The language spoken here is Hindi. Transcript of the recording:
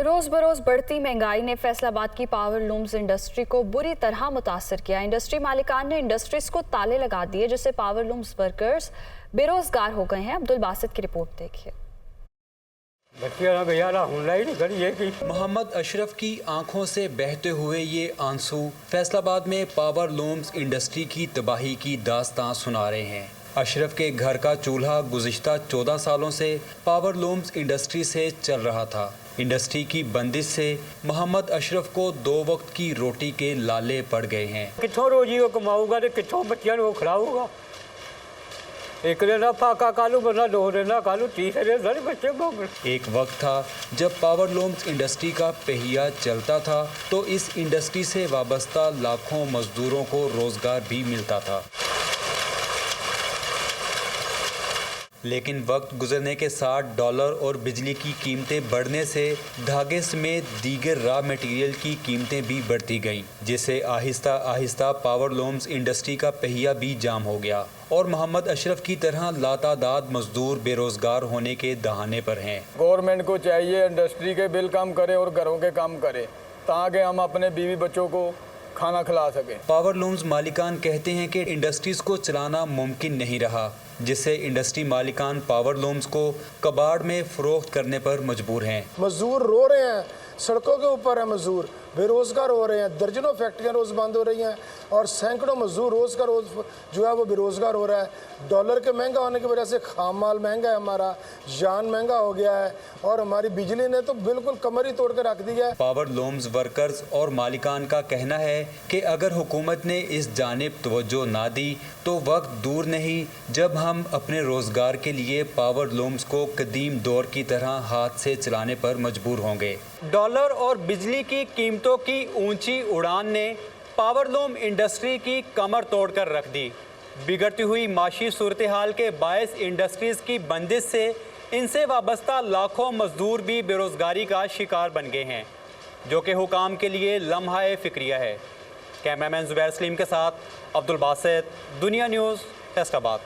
रोज बरोज बढ़ती महंगाई ने फैसलाबाद की पावर लूम्स इंडस्ट्री को बुरी तरह मुतासर किया। इंडस्ट्री मालिकान ने इंडस्ट्रीज को ताले लगा दिए, जिससे पावर लूम्स वर्कर्स बेरोजगार हो गए हैं। अब्दुल बासित की रिपोर्ट देखिए। मोहम्मद अशरफ की आंखों से बहते हुए ये आंसू फैसलाबाद में पावर लूम्स इंडस्ट्री की तबाही की दास्तां सुना रहे हैं। अशरफ के घर का चूल्हा गुज़िश्ता 14 सालों से पावर लूम्स इंडस्ट्री से चल रहा था। इंडस्ट्री की बंदिश से मोहम्मद अशरफ को 2 वक्त की रोटी के लाले पड़ गए हैं। कितों रोजी वो कमाऊगा तो कितों बच्चियों को खिलाऊगा। एक दिन फाका कालू बना 2 दिन कालू 30 दिन सारे बच्चे भोग। एक वक्त था जब पावर लूम्स इंडस्ट्री का पहिया चलता था तो इस इंडस्ट्री से वाबस्ता लाखों मजदूरों को रोजगार भी मिलता था। लेकिन वक्त गुजरने के साथ डॉलर और बिजली की कीमतें बढ़ने से धागे समेत दीगर रॉ मटेरियल की कीमतें भी बढ़ती गईं, जिससे Aahista Aahista power looms industry का पहिया भी जाम हो गया और मोहम्मद अशरफ की तरह लातादाद मजदूर बेरोजगार होने के दहाने पर हैं। गवर्नमेंट को चाहिए इंडस्ट्री के बिल कम करे और घरों के काम करे ताकि हम अपने बीवी बच्चों को खाना खिला सकें। पावर लूम्स मालिकान कहते हैं कि इंडस्ट्रीज को चलाना मुमकिन नहीं रहा, जिससे इंडस्ट्री मालिकान पावर लूम्स को कबाड़ में फरोख्त करने पर मजबूर हैं। मजदूर रो रहे हैं, सड़कों के ऊपर है मजदूर, बेरोजगार हो रहे हैं। दर्जनों फैक्ट्रियां रोज बंद हो रही हैं और सैकड़ों मजदूर रोज का रोज जो है वो बेरोजगार हो रहा है। डॉलर के महंगा होने की वजह से खाम माल महंगा है, हमारा जान महंगा हो गया है और हमारी बिजली ने तो बिल्कुल कमर ही तोड़ कर रख दी है। पावर लूम्स वर्कर्स और मालिकान का कहना है कि अगर हुकूमत ने इस जानिब तवज्जो ना दी तो वक्त दूर नहीं जब हम अपने रोजगार के लिए पावर लूम्स को कदीम दौर की तरह हाथ से चलाने पर मजबूर होंगे। डॉलर और बिजली की कीमतों की ऊंची उड़ान ने पावर लूम इंडस्ट्री की कमर तोड़कर रख दी। बिगड़ती हुई माशी सूरत हाल के बायस इंडस्ट्रीज की बंदिश से इनसे वाबस्ता लाखों मजदूर भी बेरोजगारी का शिकार बन गए हैं, जो कि हुकाम के लिए लम्हा फिक्रिया है। कैमरामैन जुबैर सलीम के साथ अब्दुल बासित, दुनिया न्यूज़, फैसलाबाद।